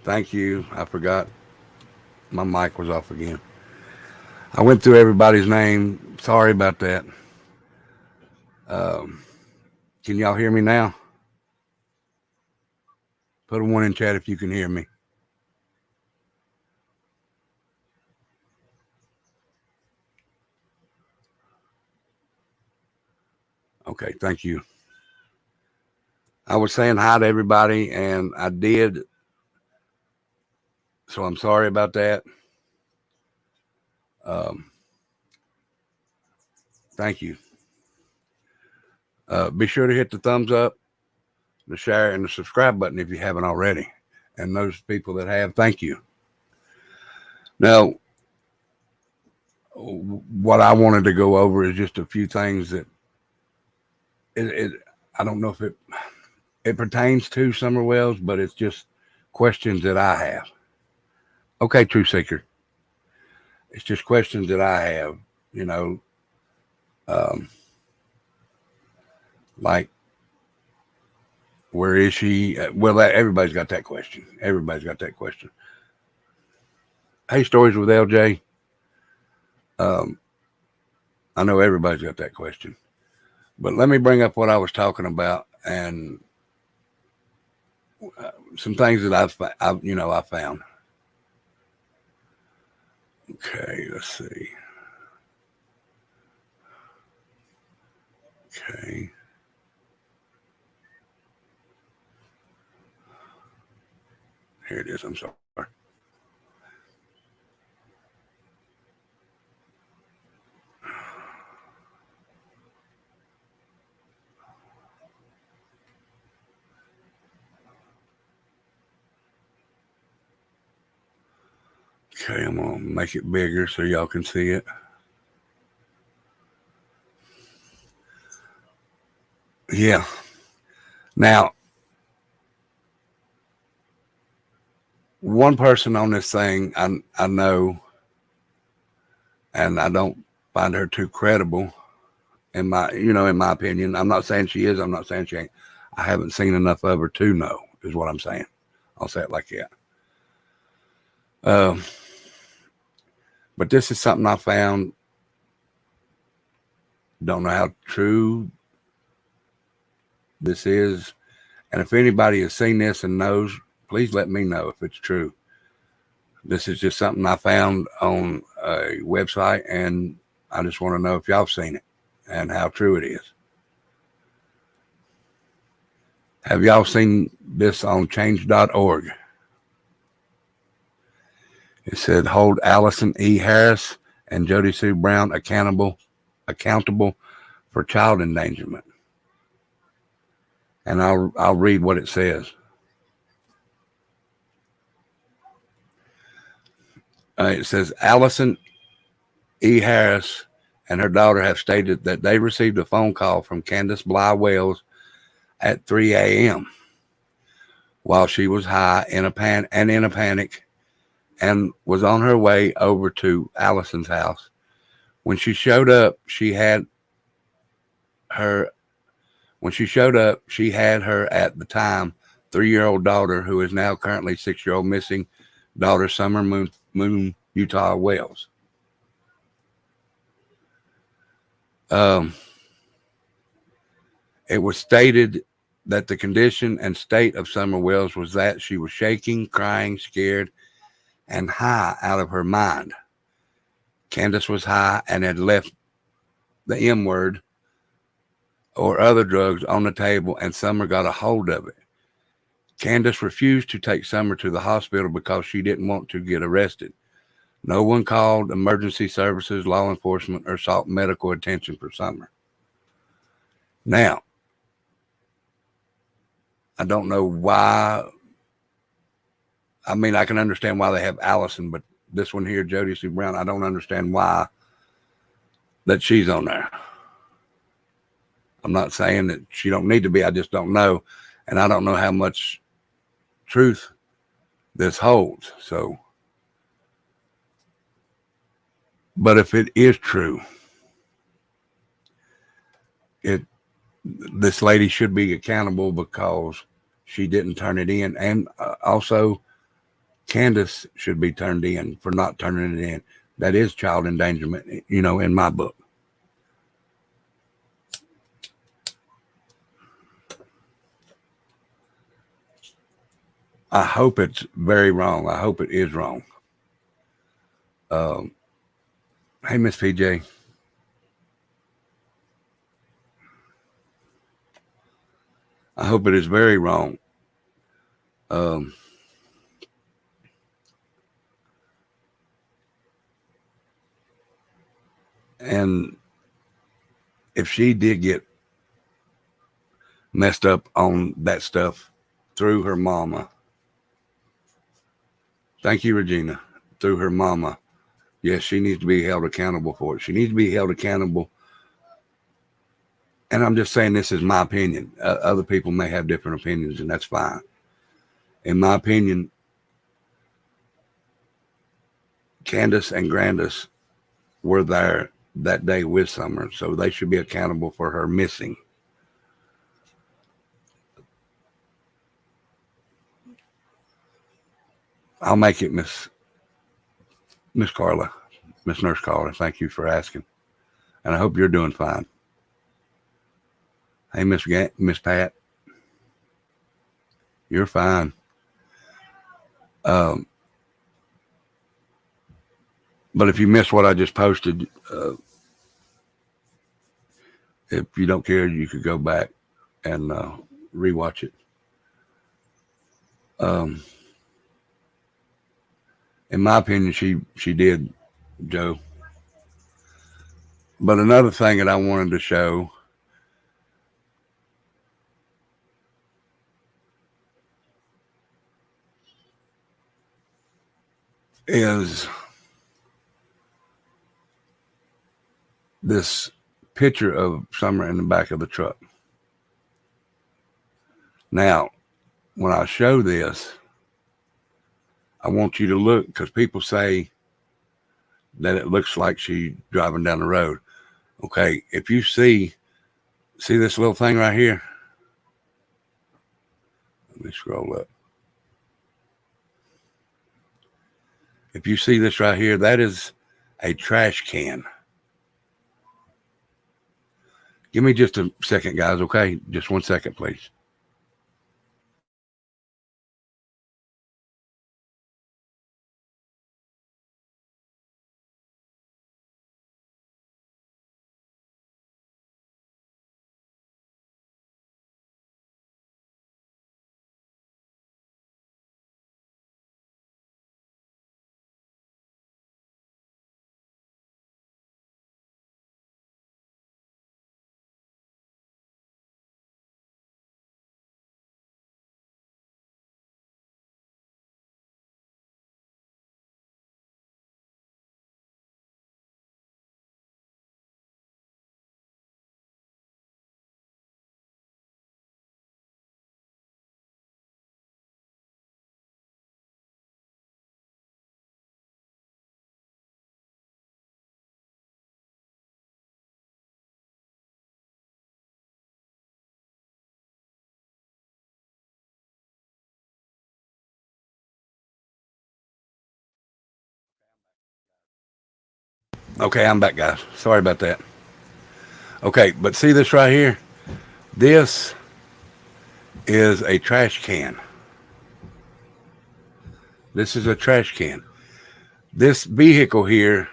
Thank you. I forgot my mic was off again. I went through everybody's name. Sorry about that. Um, can y'all hear me now? Put a one in chat if you can hear me. Okay, thank you. I was saying hi to everybody, and I did. So I'm sorry about that. Um, Thank you. Be sure to hit the thumbs up, the share, and the subscribe button if you haven't already. And those people that have, thank you. Now, what I wanted to go over is just a few things that it I don't know if it pertains to Summer Wells, but it's just questions that I have. Okay, Truth Seeker. It's just questions that I have, you know, um, like, where is she? Well, everybody's got that question. Everybody's got that question. Hey, Stories with LJ. Um, I know everybody's got that question. But let me bring up what I was talking about and some things that I found. Okay, let's see. Okay. Here it is. I'm sorry. Okay, I'm going to make it bigger so y'all can see it. Yeah. Now, one person on this thing I know, and I don't find her too credible in my opinion. I'm not saying she is. I'm not saying she ain't. I haven't seen enough of her to know, is what I'm saying. I'll say it like that. Um, but this is something I found. Don't know how true this is. And if anybody has seen this and knows, please let me know if it's true. This is just something I found on a website, and I just want to know if y'all have seen it and how true it is. Have y'all seen this on change.org? It said hold Allison E. Harris and Jody Sue Brown accountable for child endangerment. And I'll read what it says. It says Allison E. Harris and her daughter have stated that they received a phone call from Candace Bly Wells at 3 a.m. while she was high in a panic and was on her way over to Allison's house. When she showed up, she had her at the time 3-year-old daughter, who is now currently 6-year-old missing daughter Summer Moon Utah Wells. It was stated that the condition and state of Summer Wells was that she was shaking, crying, scared, and high out of her mind. Candace was high and had left the M word or other drugs on the table, and Summer got a hold of it. Candace refused to take Summer to the hospital because she didn't want to get arrested. No one called emergency services, law enforcement, or sought medical attention for Summer. Now, I don't know why. I mean, I can understand why they have Allison, but this one here, Jody Sue Brown, I don't understand why that she's on there. I'm not saying that she don't need to be. I just don't know. And I don't know how much truth this holds. So, but if it is true, this lady should be accountable because she didn't turn it in. And also, Candace should be turned in for not turning it in. That is child endangerment, you know, in my book. I hope it's very wrong. I hope it is wrong. Hey, Miss PJ. I hope it is very wrong. And if she did get messed up on that stuff through her mama, thank you, Regina, through her mama, yes, she needs to be held accountable for it. She needs to be held accountable. And I'm just saying this is my opinion. Other people may have different opinions, and that's fine. In my opinion, Candace and Grandis were there that day with Summer, so they should be accountable for her missing. I'll make it, Miss Carla, Miss Nurse Carla. Thank you for asking, and I hope you're doing fine. Hey, Miss Pat, you're fine. But if you missed what I just posted, if you don't care, you could go back and rewatch it. In my opinion, she did, Joe. But another thing that I wanted to show is this picture of Summer in the back of the truck. Now, when I show this, I want you to look, because people say that it looks like she's driving down the road. Okay, if you see this little thing right here, let me scroll up. If you see this right here, that is a trash can. Give me just a second, guys, okay? Just 1 second, please. Okay, I'm back, guys. Sorry about that. Okay, but see this right here? This is a trash can. This is a trash can. This vehicle here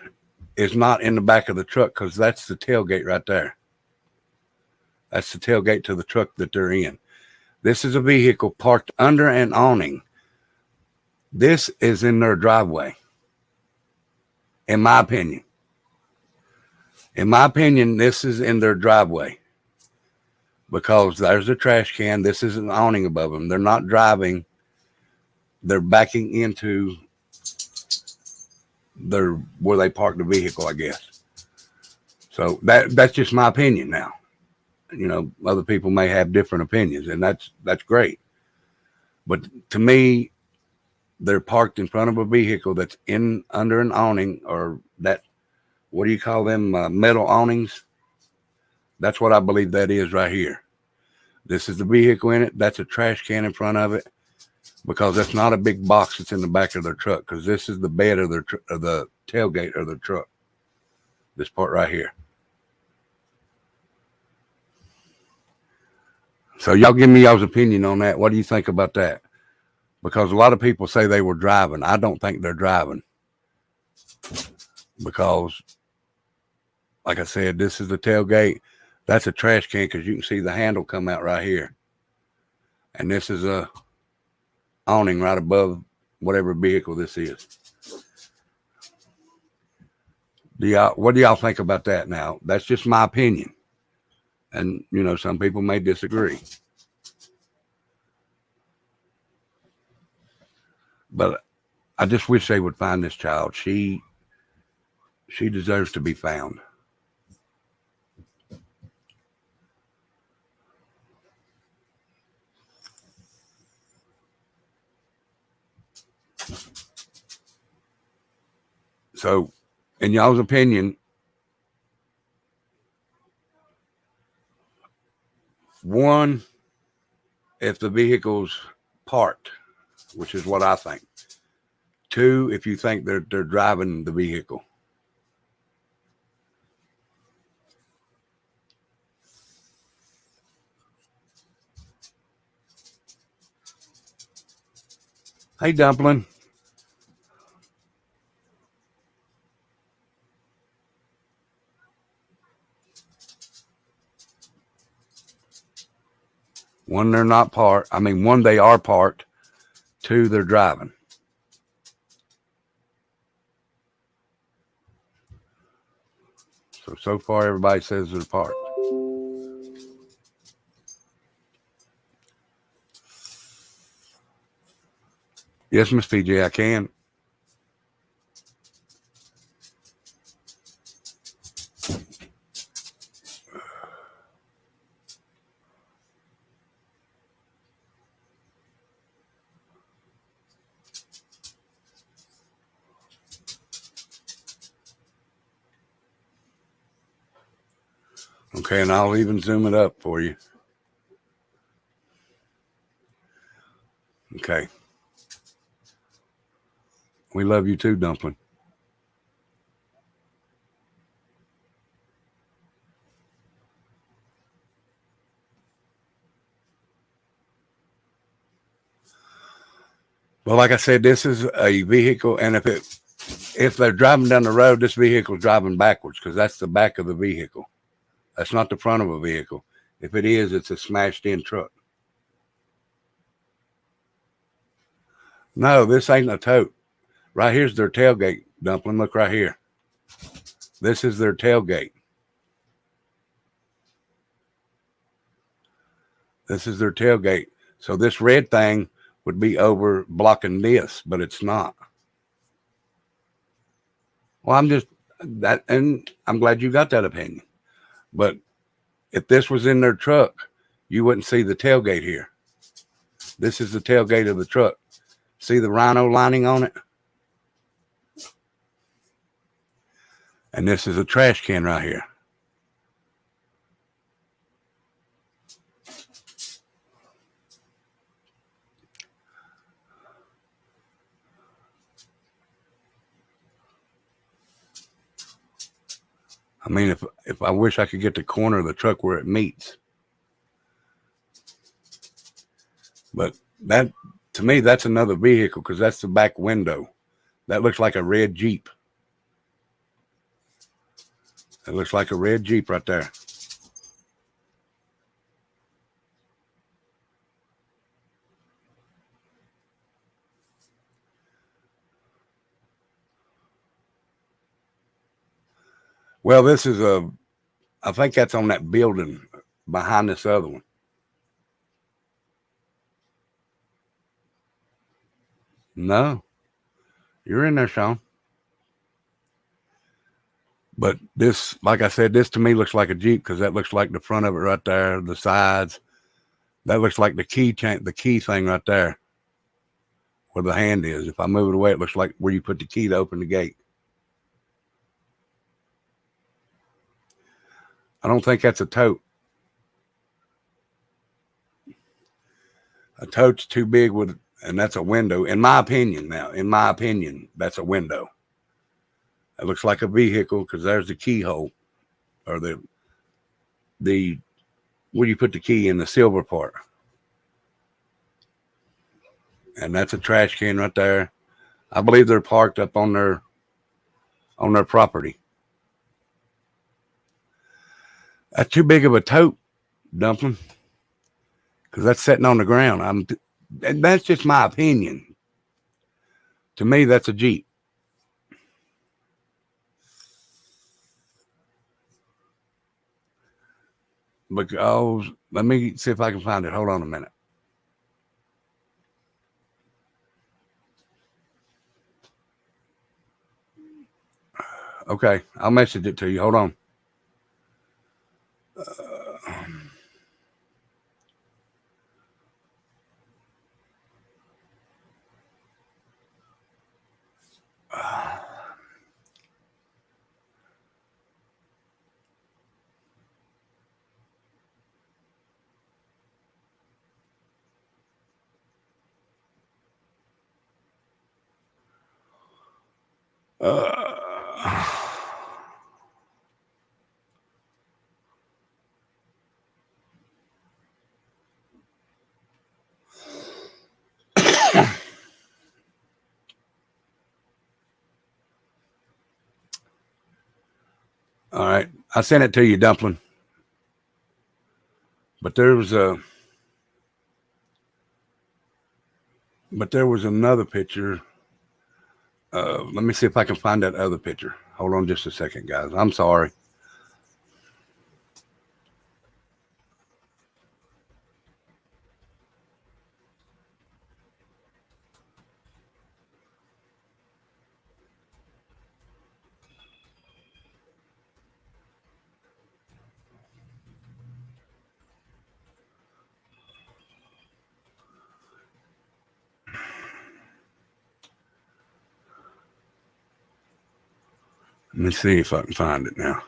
is not in the back of the truck, because that's the tailgate right there. That's the tailgate to the truck that they're in. This is a vehicle parked under an awning. This is in their driveway, in my opinion. In my opinion, this is in their driveway, because there's a trash can. This is an awning above them. They're not driving. They're backing into where they park the vehicle, I guess. So that's just my opinion now. You know, other people may have different opinions, and that's great. But to me, they're parked in front of a vehicle that's under an awning, or that, what do you call them, metal awnings? That's what I believe that is right here. This is the vehicle in it. That's a trash can in front of it. because that's not a big box that's in the back of their truck, because this is the bed of the tailgate of their truck. This part right here. So y'all give me y'all's opinion on that. What do you think about that? Because a lot of people say they were driving. I don't think they're driving. Because, like I said, this is the tailgate. That's a trash can, because you can see the handle come out right here. And this is a awning right above whatever vehicle this is. What do y'all think about that now? That's just my opinion. And, you know, some people may disagree. But I just wish they would find this child. She deserves to be found. So, in y'all's opinion, one, if the vehicle's parked, which is what I think. Two, if you think they're driving the vehicle. Hey, Dumpling. One, they're not parked. I mean, one, they are parked. Two, they're driving. So far, everybody says they're parked. Yes, Miss PJ, I can. Okay, and I'll even zoom it up for you. Okay. We love you too, Dumpling. Well, like I said, this is a vehicle, and if they're driving down the road, this vehicle's driving backwards, because that's the back of the vehicle. That's not the front of a vehicle. If it is, it's a smashed-in truck. No, this ain't a tote. Right here's their tailgate, Dumpling. Look right here. This is their tailgate. This is their tailgate. So this red thing would be over blocking this, but it's not. Well, I'm just that, and I'm glad you got that opinion. But if this was in their truck, you wouldn't see the tailgate here. This is the tailgate of the truck. See the rhino lining on it? And this is a trash can right here. I mean, if I wish I could get the corner of the truck where it meets. But that, to me, that's another vehicle, because that's the back window. That looks like a red Jeep. It looks like a red Jeep right there. Well, this is I think that's on that building behind this other one. No, you're in there, Sean. But this, like I said, this to me looks like a Jeep, because that looks like the front of it right there, the sides. That looks like the key thing right there, where the hand is. If I move it away, it looks like where you put the key to open the gate. I don't think that's a tote. A tote's too big with, And that's a window, in my opinion. Now, in my opinion, that's a window. It looks like a vehicle because there's the keyhole, or the where you put the key in, the silver part. And that's a trash can right there. I believe they're parked up on their property. That's too big of a tote, Dumpling, because that's sitting on the ground. And that's just my opinion. To me, that's a Jeep. Because let me see if I can find it. Hold on a minute. Okay, I'll message it to you. Hold on. Uh, all right, I sent it to you, Dumpling. But there was another picture. Let me see if I can find that other picture. Hold on just a second, guys. I'm sorry. Let me see if I can find it now.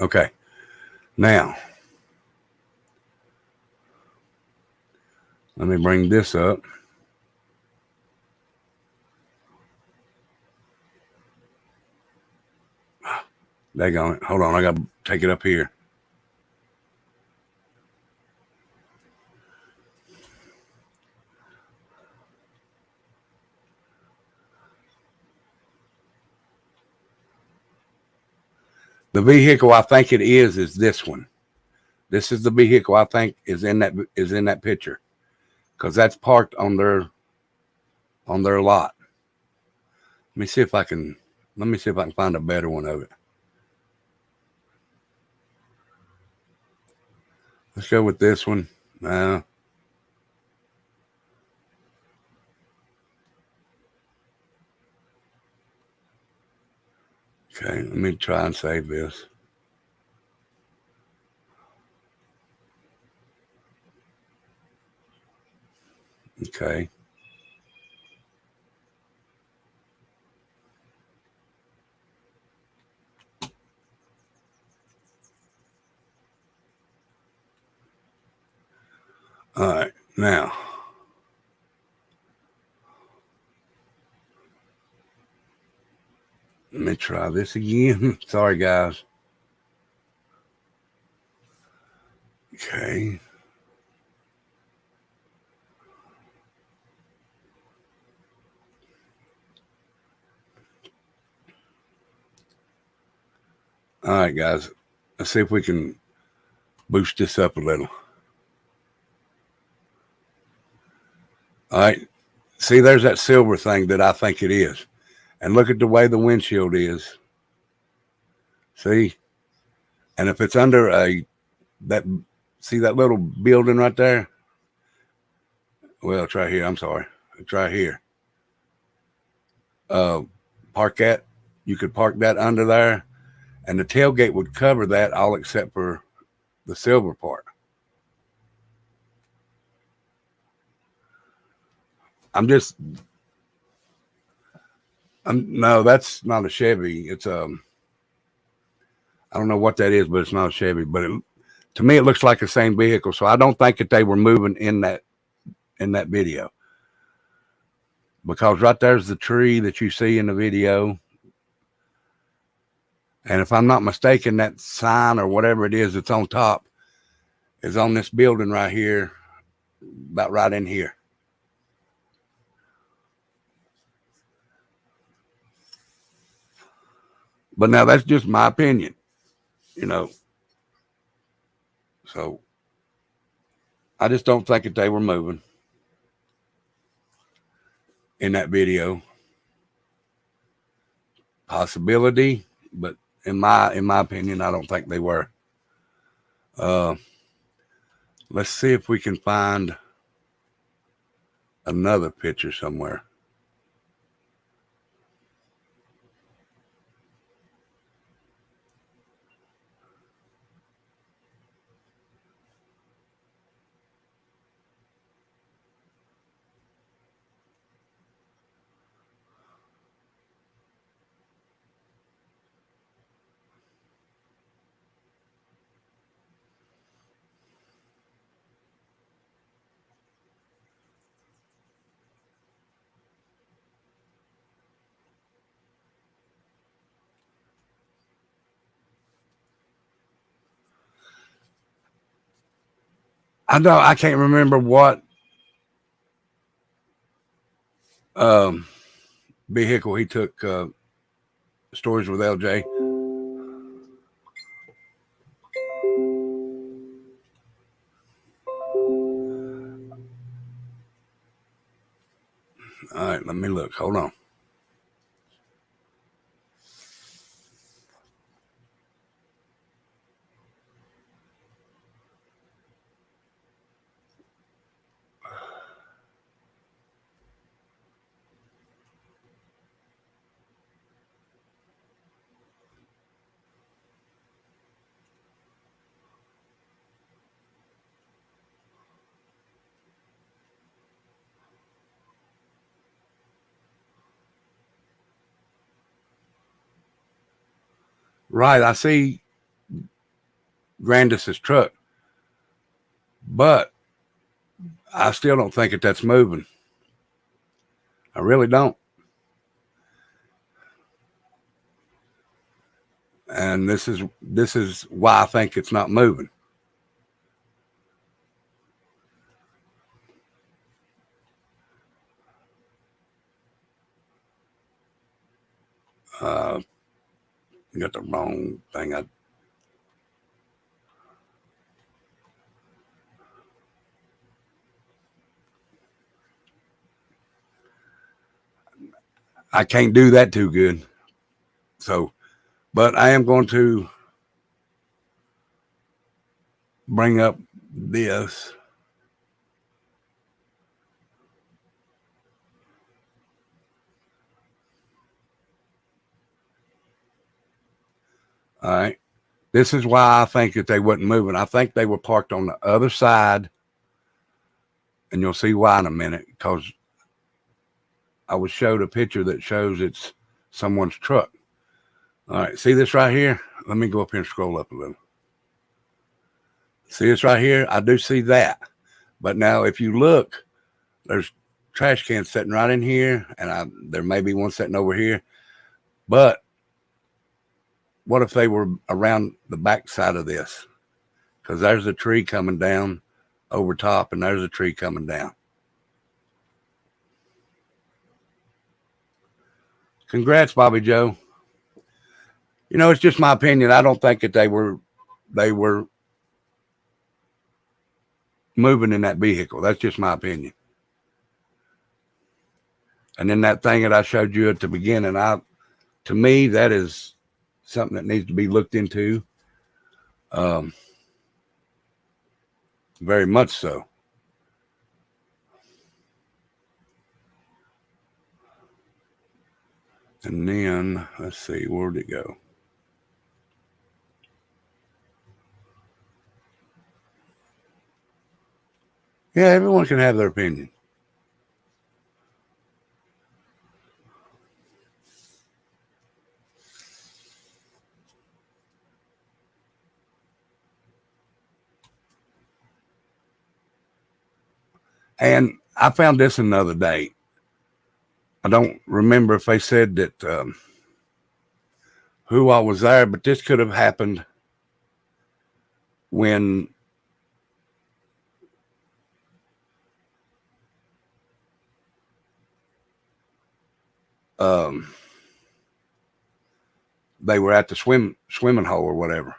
Okay. Now, let me bring this up. Daggone it. Hold on. I got to take it up here. The vehicle I think it is this one. This is the vehicle I think is in that picture, because that's parked on their lot. Let me see if I can find a better one of it. Let's go with this one. Okay, let me try and save this. Okay. All right, now let me try this again. Sorry, guys. Okay. All right, guys. Let's see if we can boost this up a little. All right. See, there's that silver thing that I think it is. And look at the way the windshield is. See? And if it's under see that little building right there? Well, it's right here. I'm sorry. It's right here. Park that. You could park that under there. And the tailgate would cover that all except for the silver part. No, that's not a Chevy. It's I don't know what that is, but it's not a Chevy. But to me, it looks like the same vehicle. So I don't think that they were moving in that video, because right there's the tree that you see in the video. And if I'm not mistaken, that sign or whatever it is that's on top is on this building right here, about right in here. But now that's just my opinion, you know. So I just don't think that they were moving in that video. Possibility, but in my opinion, I don't think they were. Let's see if we can find another picture somewhere. I can't remember what vehicle he took stories with LJ. All right, let me look. Hold on. Right, I see Grandis's truck, but I still don't think that that's moving. I really don't. And this is why I think it's not moving. Got the wrong thing. I can't do that too good. So, but I am going to bring up this. All right. This is why I think that they wasn't moving. I think they were parked on the other side. And you'll see why in a minute, because I was showed a picture that shows it's someone's truck. All right. See this right here? Let me go up here and scroll up a little. See this right here? I do see that. But now if you look, there's trash cans sitting right in here, and there may be one sitting over here. But what if they were around the back side of this? Because there's a tree coming down over top, and there's a tree coming down. Congrats, Bobby Joe. It's just my opinion. I don't think that they were moving in that vehicle. That's just my opinion. And then that thing that I showed you at the beginning, to me, that is something that needs to be looked into. Very much so. And then let's see, where'd it go? Yeah, everyone can have their opinion. And I found this another day. I don't remember if they said that who all was there, but this could have happened when they were at the swimming hole or whatever.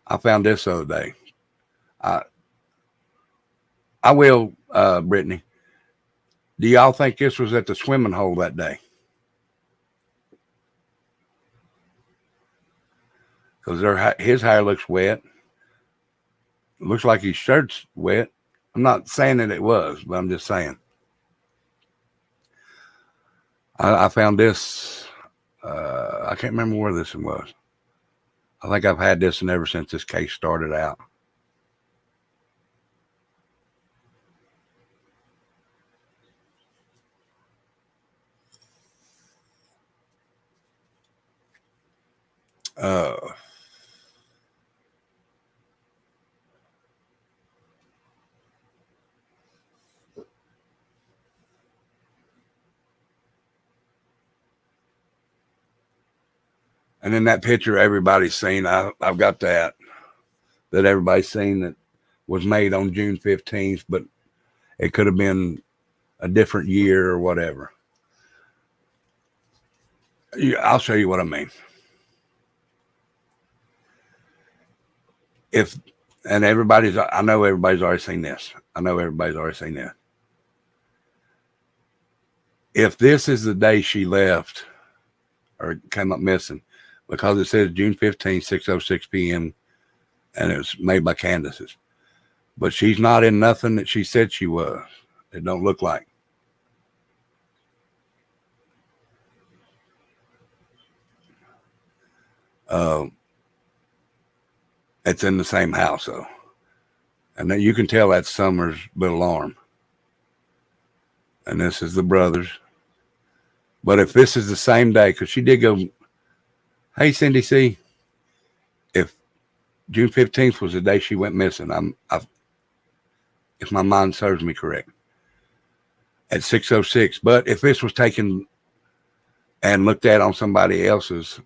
I found this the other day. I will, Brittany. Do y'all think this was at the swimming hole that day? Because his hair looks wet. Looks like his shirt's wet. I'm not saying that it was, but I'm just saying. I found this. I can't remember where this one was. I think I've had this one ever since this case started out. And then that picture everybody's seen, I've got that everybody's seen that was made on June 15th, but it could have been a different year or whatever. I'll show you what I mean. I know everybody's already seen this. If this is the day she left or came up missing, because it says June 15th, 6:06 p.m., and it was made by Candace's. But she's not in nothing that she said she was. It don't look like. It's in the same house, though. And then you can tell that's Summer's little arm. And this is the brothers. But if this is the same day, because she did go, hey, Cindy C., if June 15th was the day she went missing, if my mind serves me correct, at 6:06. But if this was taken and looked at on somebody else's,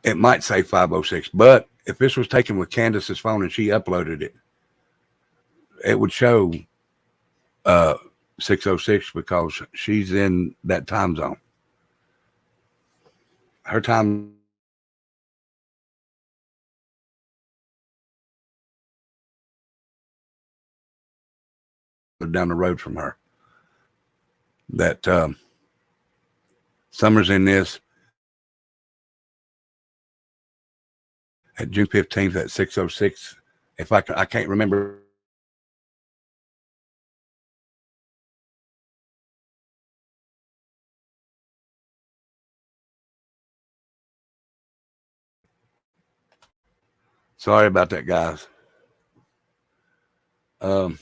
it might say 5:06. But if this was taken with Candace's phone and she uploaded it, it would show 6:06 because she's in that time zone. Her time down the road from her. That Summer's in this at June 15th at 6:06. If I can't remember. Sorry about that, guys. Well,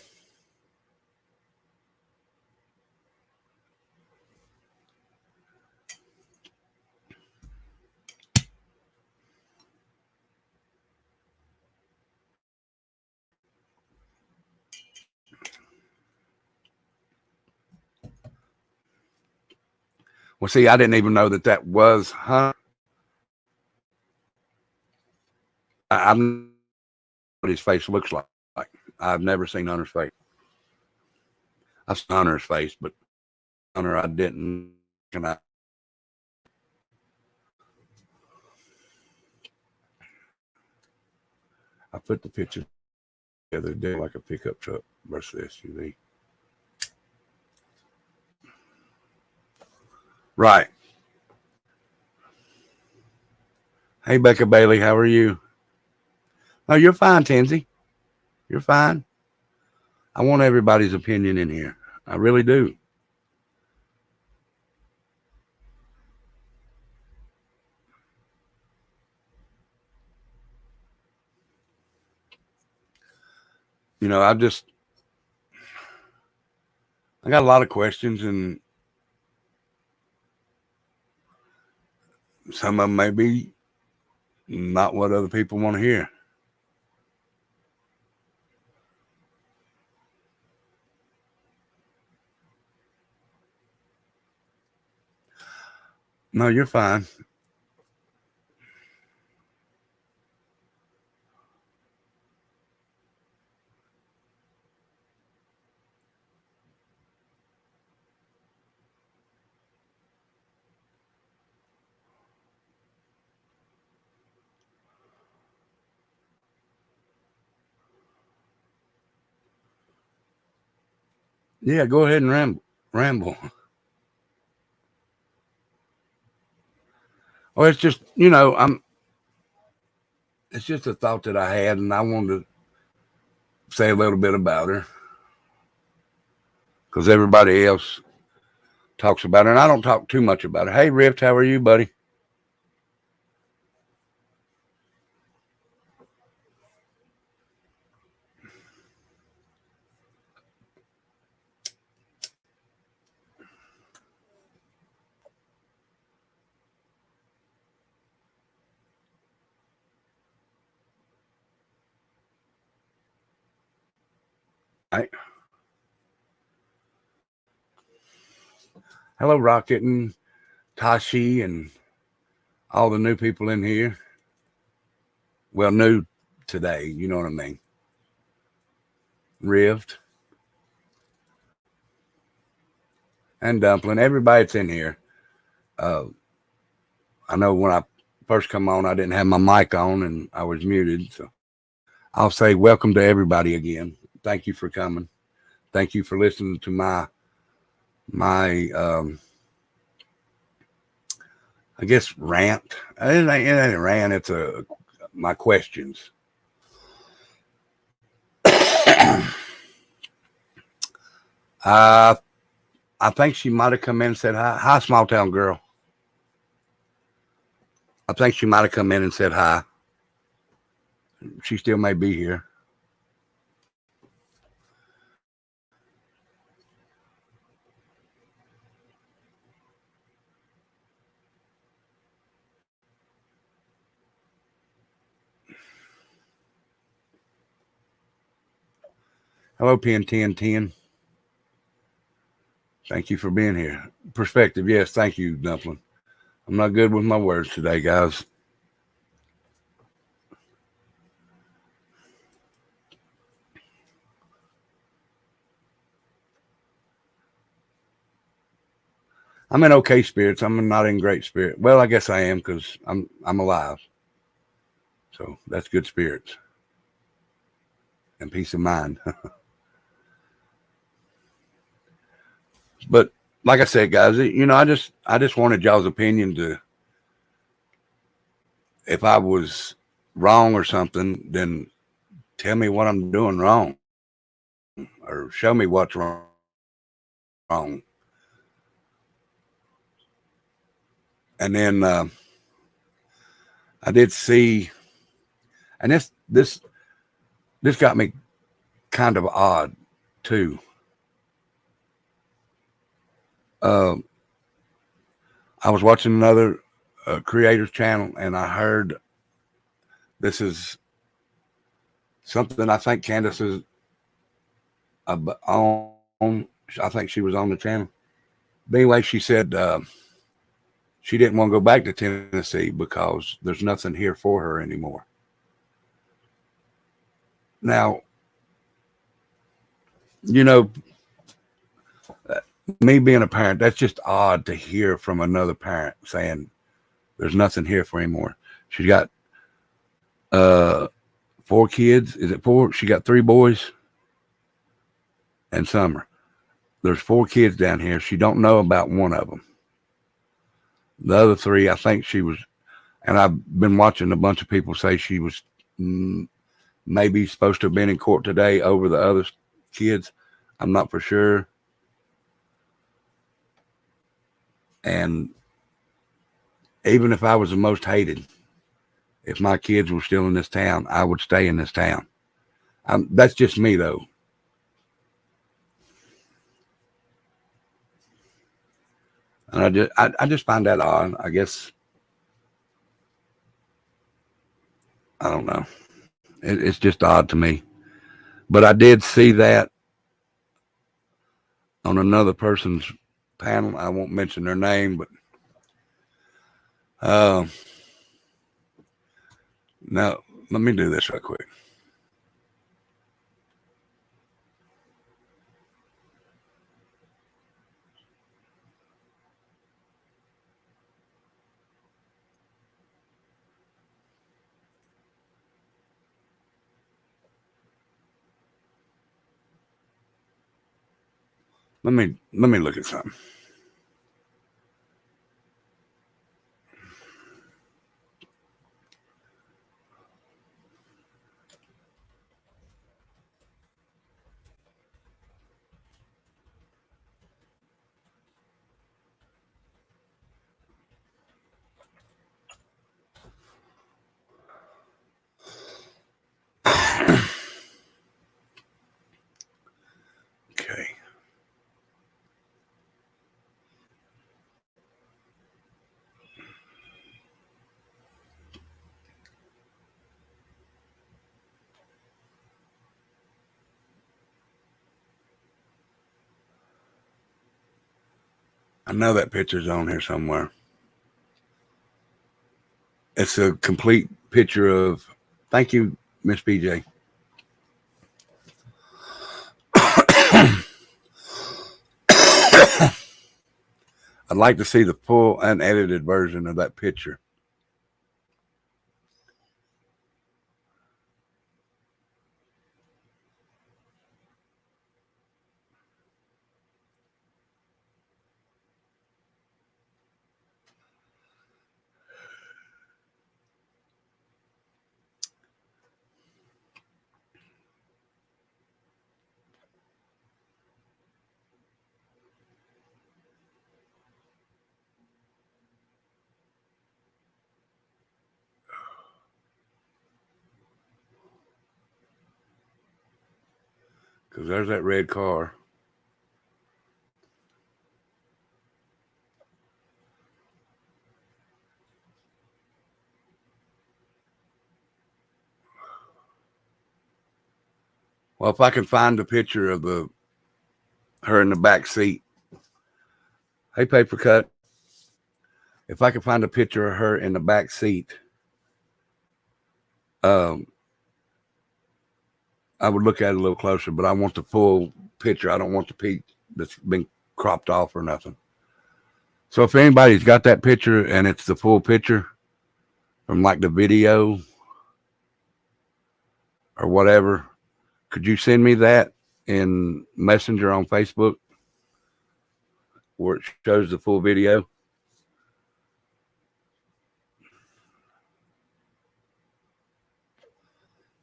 see, I didn't even know that was her. I'm what his face looks like. I've never seen Hunter's face. I've seen Hunter's face, but her. I didn't. And I put the picture the other day like a pickup truck versus SUV. Right. Hey, Becca Bailey, how are you? Oh, you're fine, Tansy. You're fine. I want everybody's opinion in here. I really do. You know, I got a lot of questions, and some of them may be not what other people want to hear. No, you're fine. Yeah, go ahead and ramble. Oh, it's just, it's just a thought that I had, and I wanted to say a little bit about her because everybody else talks about her, and I don't talk too much about her. Hey, Rift, how are you, buddy? Right. Hello, Rocket and Tashi and all the new people in here. Well, new today, you know what I mean. Rift and Dumpling, everybody that's in here. Uh, I know when I first come on, I didn't have my mic on and I was muted. So I'll say welcome to everybody again. Thank you for coming. Thank you for listening to my I guess rant. It ain't a rant. It's my questions. I think she might have come in and said hi. Hi, small town girl. I think she might have come in and said hi. She still may be here. Hello, PN1010. Thank you for being here. Perspective, yes, thank you, Dumpling. I'm not good with my words today, guys. I'm in okay spirits. I'm not in great spirit. Well, I guess I am because I'm alive. So that's good spirits and peace of mind. But like I said, guys, I just wanted y'all's opinion to, if I was wrong or something, then tell me what I'm doing wrong or show me what's wrong. And then I did see, and this got me kind of odd too. Uh, I was watching another creator's channel, and I heard this is something I think Candace is on. I think she was on the channel. But anyway, she said she didn't want to go back to Tennessee because there's nothing here for her anymore. Now, you know, me being a parent, that's just odd to hear from another parent saying there's nothing here for anymore. She's got uh 4 kids. Is it 4? She got 3 boys and Summer. There's 4 kids down here. She don't know about one of them. The other 3, I think she was, and I've been watching a bunch of people say she was maybe supposed to have been in court today over the other kids. I'm not for sure. And even if I was the most hated, if my kids were still in this town, I would stay in this town. That's just me, though. And I just find that odd. I guess I don't know. It's just odd to me. But I did see that on another person's panel. I won't mention their name, but uh, now let me do this real quick. Let me look at something. Okay. I know that picture's on here somewhere. It's a complete picture of. Thank you, Miss BJ. I'd like to see the full unedited version of that picture. Because there's that red car. Well, if I can find a picture of her in the back seat. Hey, paper cut. If I can find a picture of her in the back seat, um, I would look at it a little closer. But I want the full picture. I don't want the peak that's been cropped off or nothing. So if anybody's got that picture and it's the full picture from like the video or whatever, could you send me that in Messenger on Facebook where it shows the full video?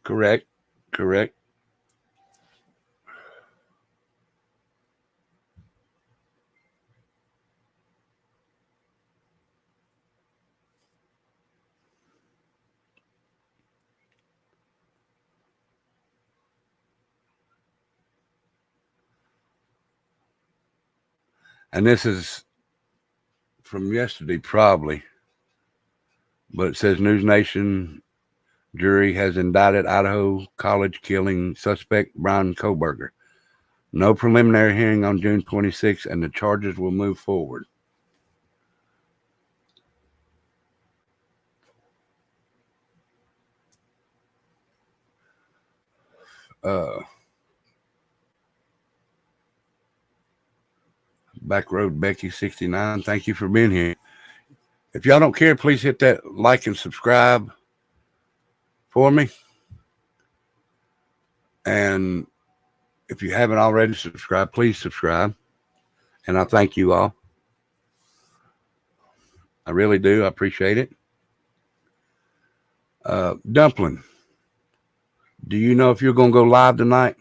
Correct. Correct. And this is from yesterday, probably, but it says News Nation jury has indicted Idaho College killing suspect Bryan Kohberger. No preliminary hearing on June 26th, and the charges will move forward. Uh, Backroad Becky 69. Thank you for being here. If y'all don't care, please hit that like and subscribe for me. And if you haven't already subscribed, please subscribe. And I thank you all. I really do. I appreciate it. Dumpling, do you know if you're going to go live tonight?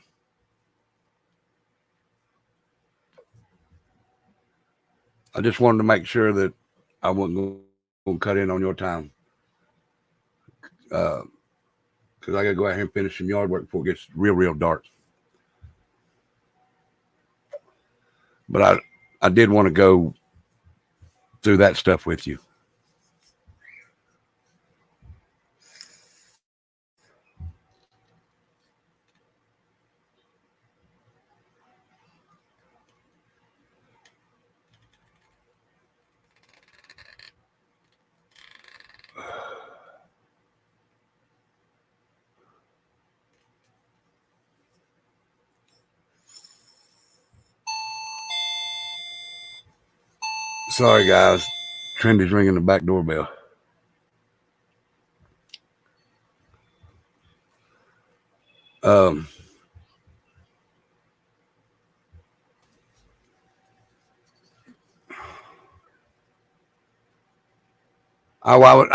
I just wanted to make sure that I wasn't going to cut in on your time. Because I got to go out here and finish some yard work before it gets real dark. But I did want to go through that stuff with you. Sorry, guys. Trendy's ringing the back doorbell. I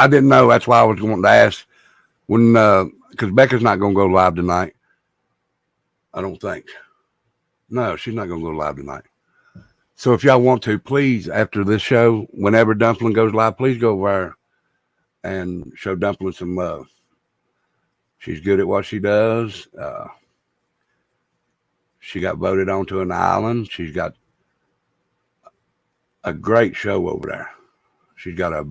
didn't know. That's why I was wanting to ask when, because Becca's not going to go live tonight. I don't think. No, she's not going to go live tonight. So if y'all want to, please, after this show, whenever Dumpling goes live, please go over there and show Dumpling some love. She's good at what she does. She got voted onto an island. She's got a great show over there. She's got a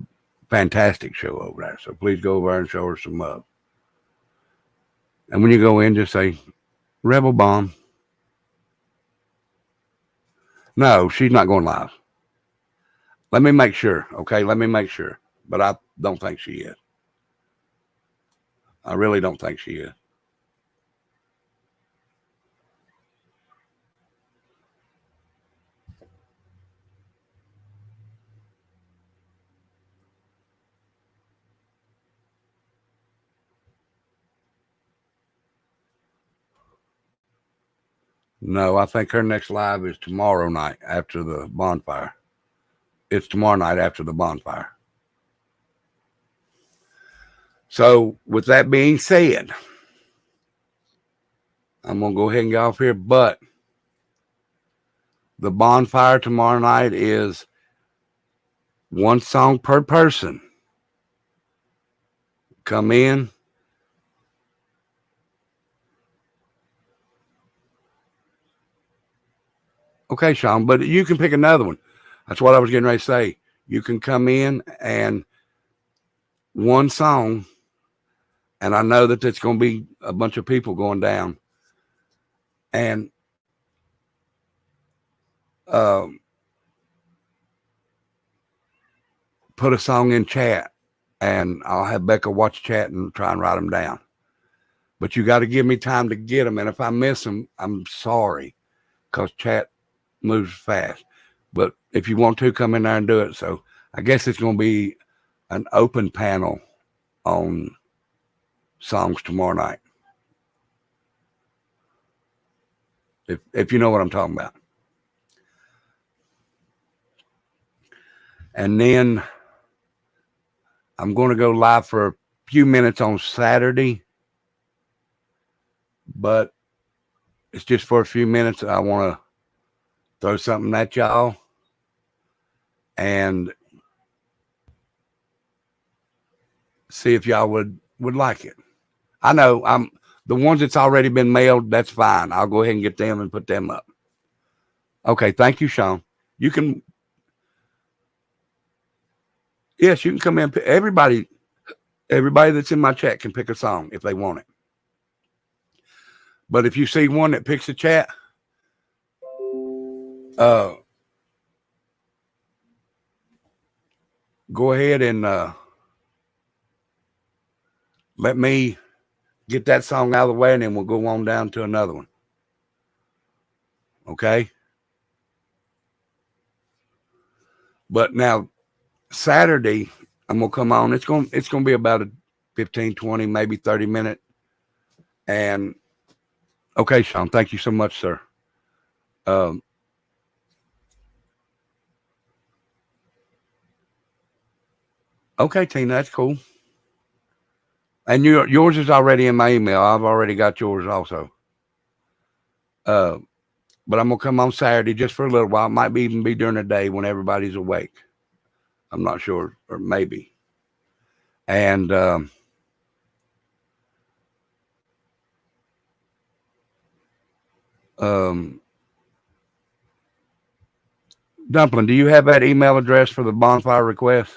fantastic show over there. So please go over there and show her some love. And when you go in, just say, Rebel Bomb. No, she's not going live. Let me make sure, okay? Let me make sure. But I don't think she is. I really don't think she is. No, I think her next live is tomorrow night after the bonfire. It's tomorrow night after the bonfire. So with that being said, I'm going to go ahead and get off here. But the bonfire tomorrow night is one song per person. Come in. Okay, Sean, but you can pick another one. That's what I was getting ready to say. You can come in and one song, and I know that it's going to be a bunch of people going down. And put a song in chat, and I'll have Becca watch chat and try and write them down. But you got to give me time to get them, and if I miss them, I'm sorry, because chat moves fast. But if you want to, come in there and do it. So I guess it's going to be an open panel on songs tomorrow night. If you know what I'm talking about. And then I'm going to go live for a few minutes on Saturday, but it's just for a few minutes. I want to throw something at y'all and see if y'all would like it. I know I'm the ones that's already been mailed. That's fine. I'll go ahead and get them and put them up. Okay. Thank you, Sean. You can, yes, you can come in. Everybody that's in my chat can pick a song if they want it. But if you see one that picks a chat, go ahead and let me get that song out of the way, and then we'll go on down to another one. Okay? But now Saturday, I'm gonna come on. It's gonna be about a 15, 20, maybe 30 minute. And okay, Sean, thank you so much, sir. Um, okay, Tina, that's cool. And yours is already in my email. I've already got yours also. Uh, but I'm gonna come on Saturday just for a little while. It might even be during the day when everybody's awake. I'm not sure, or maybe. And um, Dumpling, do you have that email address for the bonfire request?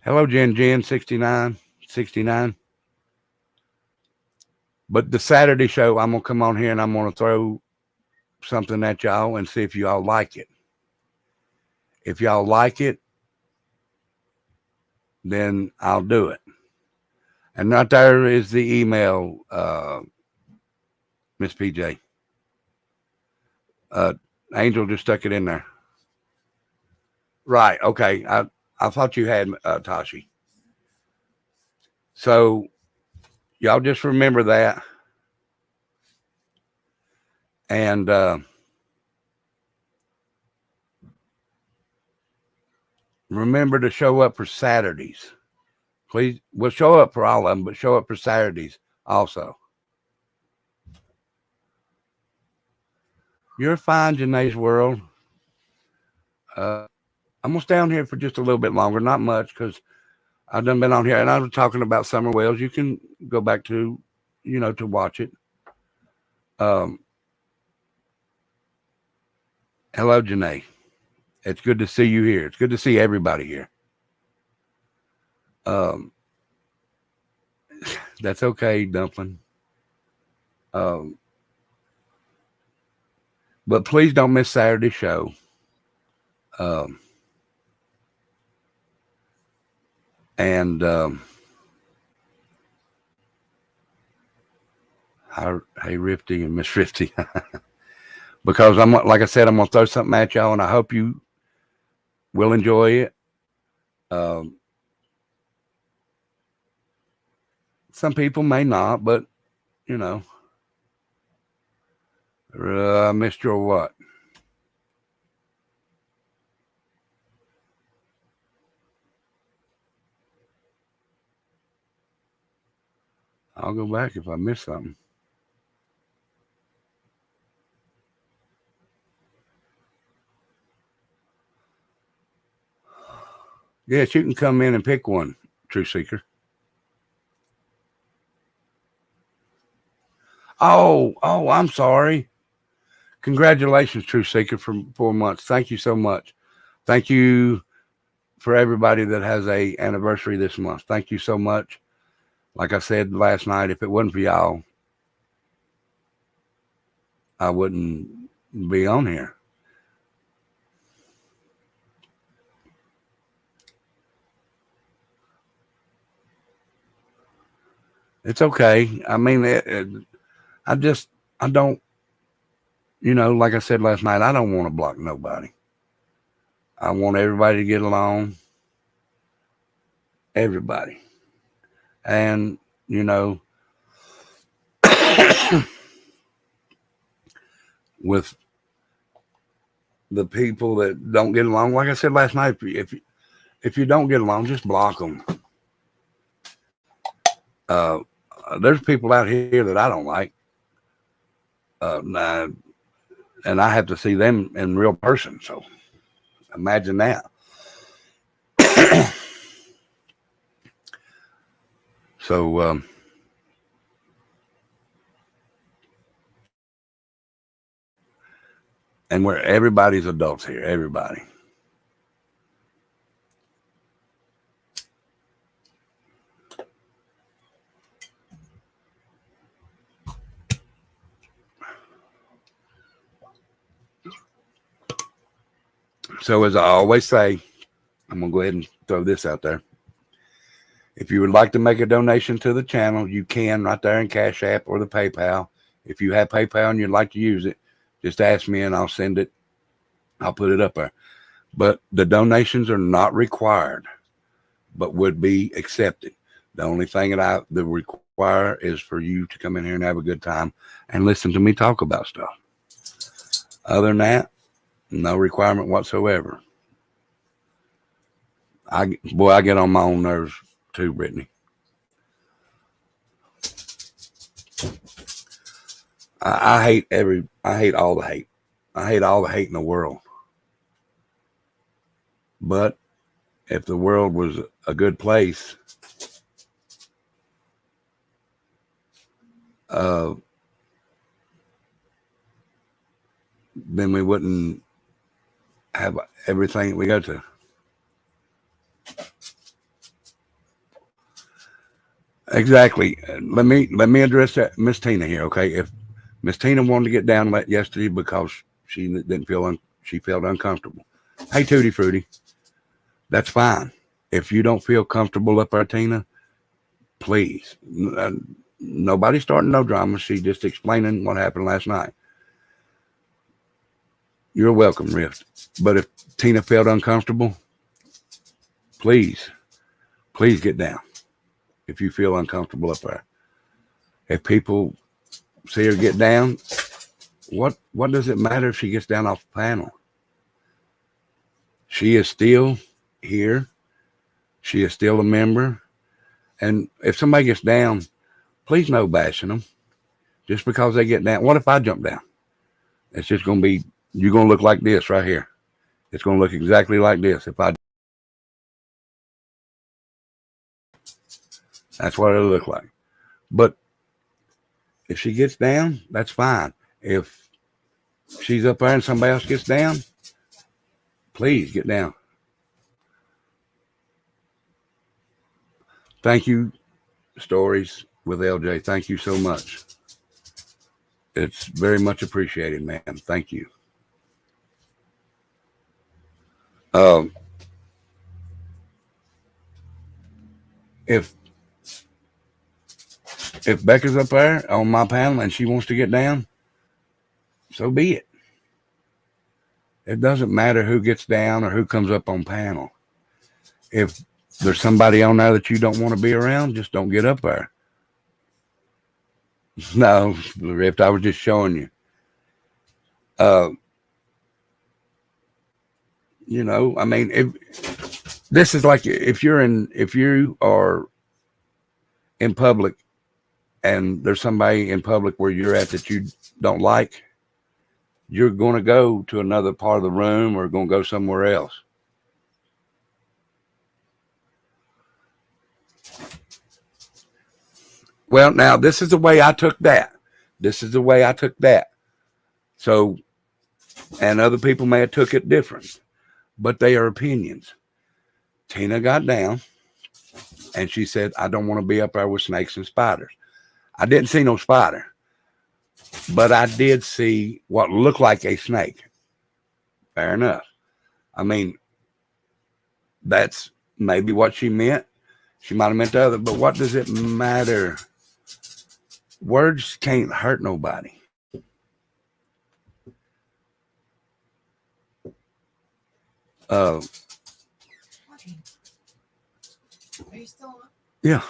Hello, Jen 69. But the Saturday show, I'm gonna come on here and I'm gonna throw something at y'all and see if y'all like it. If y'all like it, then I'll do it. And right there is the email, Miss PJ. Uh, Angel just stuck it in there. Right. Okay. I thought you had Tashi. So y'all just remember that. And remember to show up for Saturdays. Please, we'll show up for all of them, but show up for Saturdays also. You're fine, Janae's World. I'm going to stay on here for just a little bit longer, not much, because I've done been on here, and I was talking about Summer Wells. You can go back to, to watch it. Hello, Janae. It's good to see you here. It's good to see everybody here. That's okay, Dumpling. But please don't miss Saturday's show. And hey, Rifty and Miss Rifty. Because like I said, I'm gonna throw something at y'all, and I hope you will enjoy it. Some people may not, but I missed your what? I'll go back if I miss something. Yes, you can come in and pick one, True Seeker. Oh, I'm sorry. Congratulations, True Seeker, for 4 months. Thank you so much. Thank you for everybody that has a anniversary this month. Thank you so much. Like I said last night, if it wasn't for y'all, I wouldn't be on here. It's okay. I mean, I don't, like I said last night, I don't want to block nobody. I want everybody to get along. Everybody. And, with the people that don't get along, like I said last night, if you don't get along, just block them. There's people out here that I don't like. And I have to see them in real person. So imagine that. So, and everybody's adults here, everybody. So as I always say, I'm going to go ahead and throw this out there. If you would like to make a donation to the channel, you can right there in Cash App or the PayPal. If you have PayPal and you'd like to use it, just ask me and I'll send it I'll put it up there. But the donations are not required, but would be accepted. The only thing that require is for you to come in here and have a good time and listen to me talk about stuff. Other than that, no requirement whatsoever. I get on my own nerves too, Brittany. I hate all the hate. I hate all the hate in the world. But if the world was a good place, then we wouldn't have everything we go to. Exactly. Let me address that, Miss Tina here, okay? If Miss Tina wanted to get down yesterday because she didn't feel she felt uncomfortable. Hey, Tutti Frutti, that's fine. If you don't feel comfortable up there, Tina, please. Nobody's starting no drama. She's just explaining what happened last night. You're welcome, Rift. But if Tina felt uncomfortable, please get down. If you feel uncomfortable up there. If people see her get down, what does it matter if she gets down off the panel? She is still here. She is still a member. And if somebody gets down, please no bashing them. Just because they get down. What if I jump down? It's just going to be, you're going to look like this right here. It's going to look exactly like this. That's what it'll look like. But if she gets down, that's fine. If she's up there and somebody else gets down, please get down. Thank you, Stories with LJ. Thank you so much. It's very much appreciated, man. Thank you. If Becca's up there on my panel and she wants to get down, so be it. It doesn't matter who gets down or who comes up on panel. If there's somebody on there that you don't want to be around, just don't get up there. No, Rift, I was just showing you. You know, I mean, this is like if you are in public and there's somebody in public where you're at that you don't like, you're going to go to another part of the room or going to go somewhere else. Well, now this is the way I took that. So, and other people may have took it different, but they are opinions. Tina got down and she said, I don't want to be up there with snakes and spiders. I didn't see no spider, but I did see what looked like a snake. Fair enough. I mean, that's maybe what she meant. She might have meant the other, but what does it matter? Words can't hurt nobody. Are you still on? Yeah.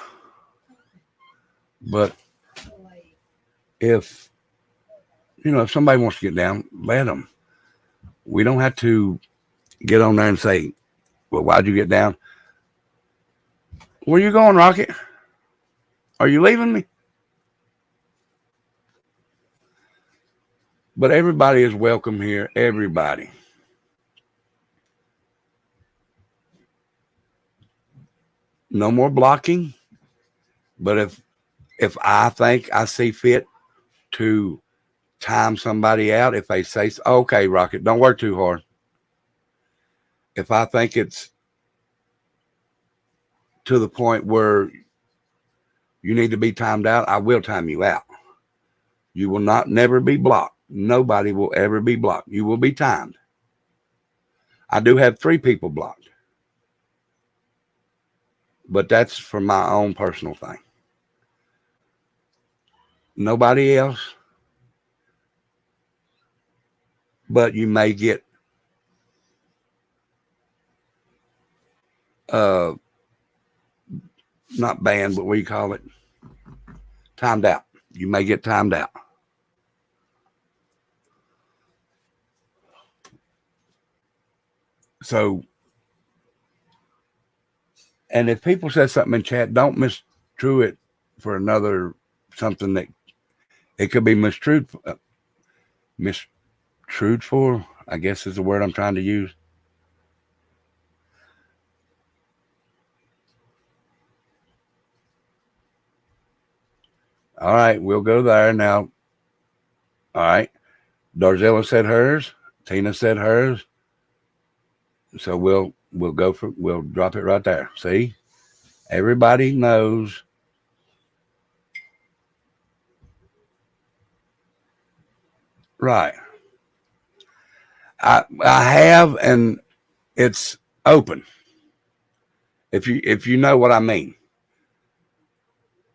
But if somebody wants to get down, let them. We don't have to get on there and say, well, why'd you get down? Where you going, Rocket? Are you leaving me? But everybody is welcome here. Everybody. No more blocking. But if I think I see fit to time somebody out, if they say, okay, Rocket, don't work too hard. If I think it's to the point where you need to be timed out, I will time you out. You will never be blocked. Nobody will ever be blocked. You will be timed. I do have 3 people blocked, but that's for my own personal thing. Nobody else, but you may get uh, not banned, but what do you call it? Timed out. You may get timed out. So, and if people say something in chat, don't misconstrue it for another something that it could be misconstrued for, I guess is the word I'm trying to use. All right, we'll go there now. All right. Darzilla said hers. Tina said hers. So we'll drop it right there. See? Everybody knows. Right. I have, and it's open. If you know what I mean.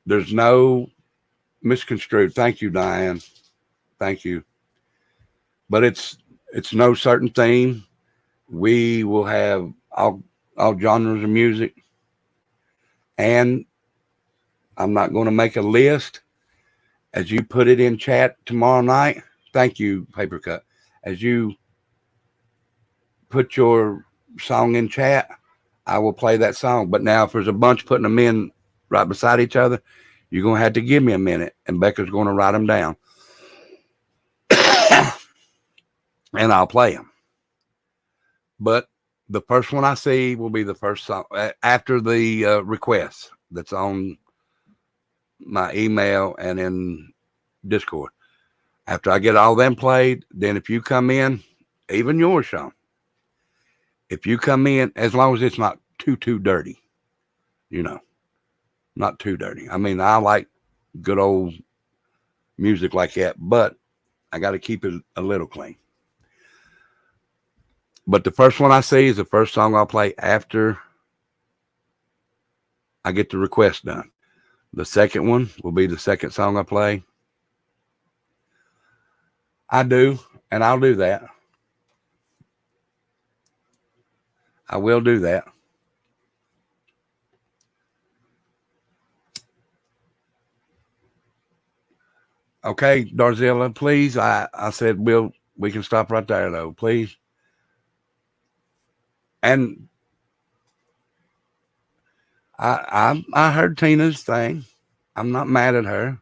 There's no misconstrued. Thank you, Diane. Thank you. But it's no certain theme. We will have all genres of music. And I'm not going to make a list. As you put it in chat tomorrow night, thank you, Paper Cut. As you put your song in chat, I will play that song. But now, if there's a bunch putting them in right beside each other, you're going to have to give me a minute, and Becca's going to write them down. And I'll play them. But the first one I see will be the first song after the request that's on my email and in Discord. After I get all them played, then if you come in, even yours, Sean, if you come in, as long as it's not too dirty, not too dirty. I mean, I like good old music like that, but I got to keep it a little clean. But the first one I see is the first song I'll play after I get the request done. The second one will be the second song I play. I do, and I'll do that. I will do that. Okay, Darzilla, please. I said we can stop right there though, please. And I heard Tina's thing. I'm not mad at her.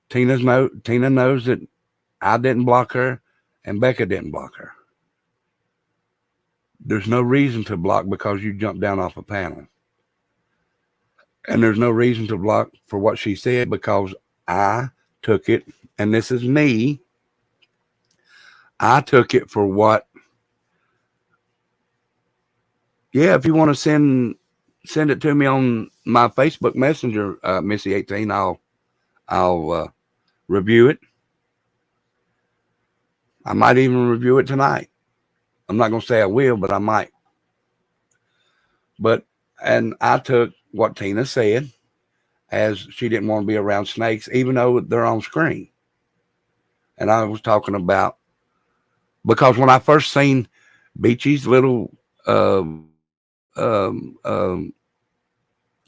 Tina knows that I didn't block her and Becca didn't block her. There's no reason to block because you jumped down off a panel. And there's no reason to block for what she said because I took it, and this is me. I took it for what. Yeah, if you want to send it to me on my Facebook Messenger, Missy18, I'll review it. I might even review it tonight. I'm not going to say I will, but I might. And I took what Tina said as she didn't want to be around snakes, even though they're on screen. And I was talking about, because when I first seen Beachy's little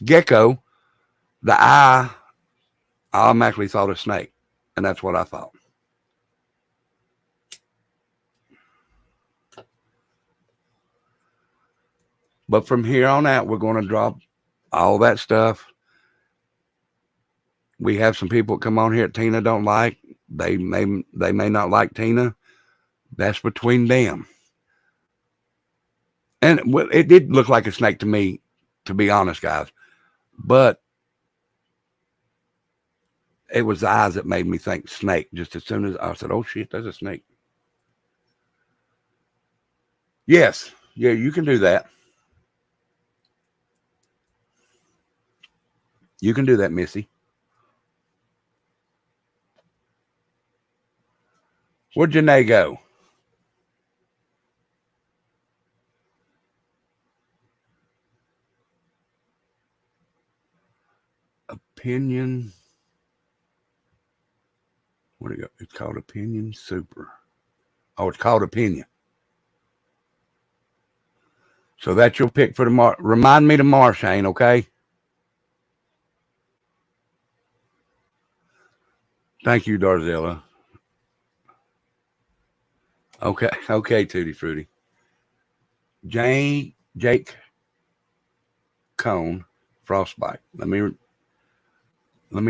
gecko, the eye, I automatically thought of snake. And that's what I thought. But from here on out, we're going to drop all that stuff. We have some people come on here that Tina don't like. They may not like Tina. That's between them. And it did look like a snake to me, to be honest, guys. But it was the eyes that made me think snake. Just as soon as I said, oh, shit, that's a snake. Yes. Yeah, you can do that. You can do that, Missy. Where'd Janae go? Opinion. What do you go? It's called Opinion Super. Oh, it's called Opinion. So that's your pick for tomorrow. Remind me tomorrow, Shane, okay? Thank you, Darzella. Okay, okay, Tutti Frutti. Jake Cone, Frostbite. Let me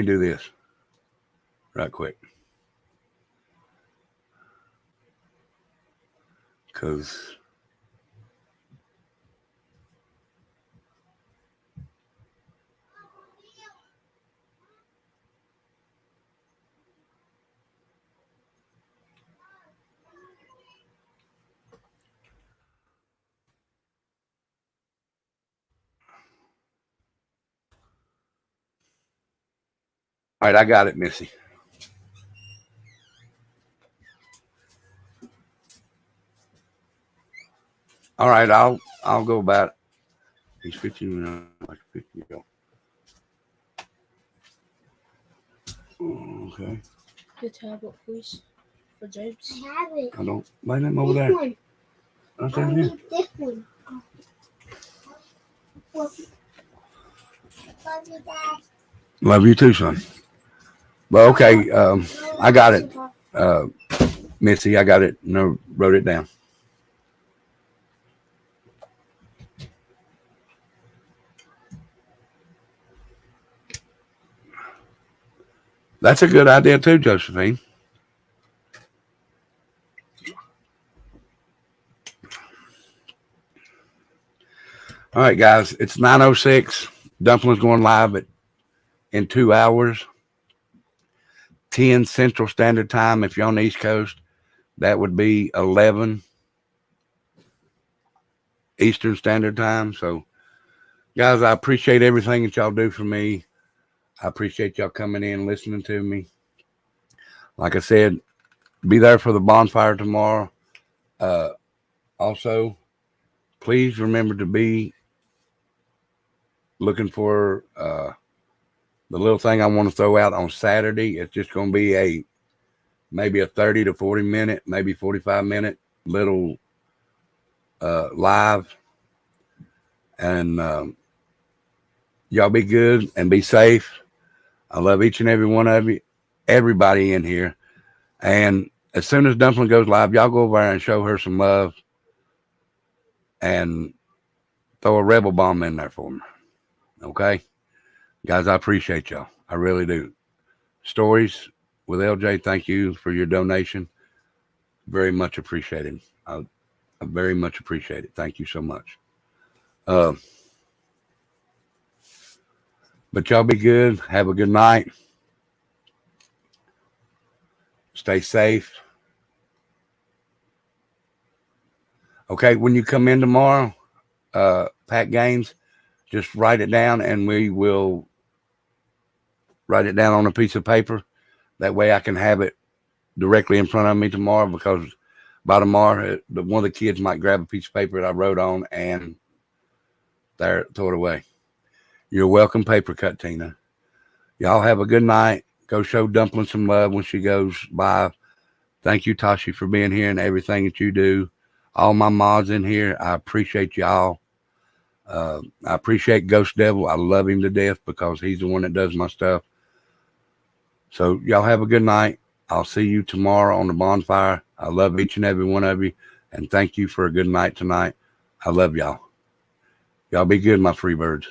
do this right quick. Because all right, I got it, Missy. All right, I'll go about it. He's 15 minutes, like 50 go. Okay. The tablet, please, for James. I have it. I don't lay them over This there. one. Right I there, yeah. need this one. Love you, Dad. Love you too, son. But okay, I got it, Missy. I got it. No, wrote it down. That's a good idea too, Josephine. All right, guys, it's 9:06. Dumplings going live in 2 hours. 10 Central Standard Time. If you're on the East Coast, that would be 11 Eastern Standard Time. So, guys, I appreciate everything that y'all do for me. I appreciate y'all coming in, listening to me. Like I said, be there for the bonfire tomorrow. Also, please remember to be looking for the little thing I want to throw out on Saturday. It's just going to be maybe a 30 to 40 minute, maybe 45 minute little live. And y'all be good and be safe. I love each and every one of you, everybody in here. And as soon as Dumpling goes live, y'all go over there and show her some love and throw a rebel bomb in there for me. Okay? Guys, I appreciate y'all. I really do. Stories with LJ, thank you for your donation. Very much appreciated. I very much appreciate it. Thank you so much. But y'all be good. Have a good night. Stay safe. Okay, when you come in tomorrow, Pat Gaines, just write it down and we will write it down on a piece of paper. That way I can have it directly in front of me tomorrow, because by tomorrow, one of the kids might grab a piece of paper that I wrote on and there, throw it away. You're welcome, Paper Cut Tina. Y'all have a good night. Go show Dumpling some love when she goes by. Thank you, Tashi, for being here and everything that you do. All my mods in here, I appreciate y'all. I appreciate Ghost Devil. I love him to death because he's the one that does my stuff. So y'all have a good night. I'll see you tomorrow on the bonfire. I love each and every one of you. And thank you for a good night tonight. I love y'all. Y'all be good, my free birds.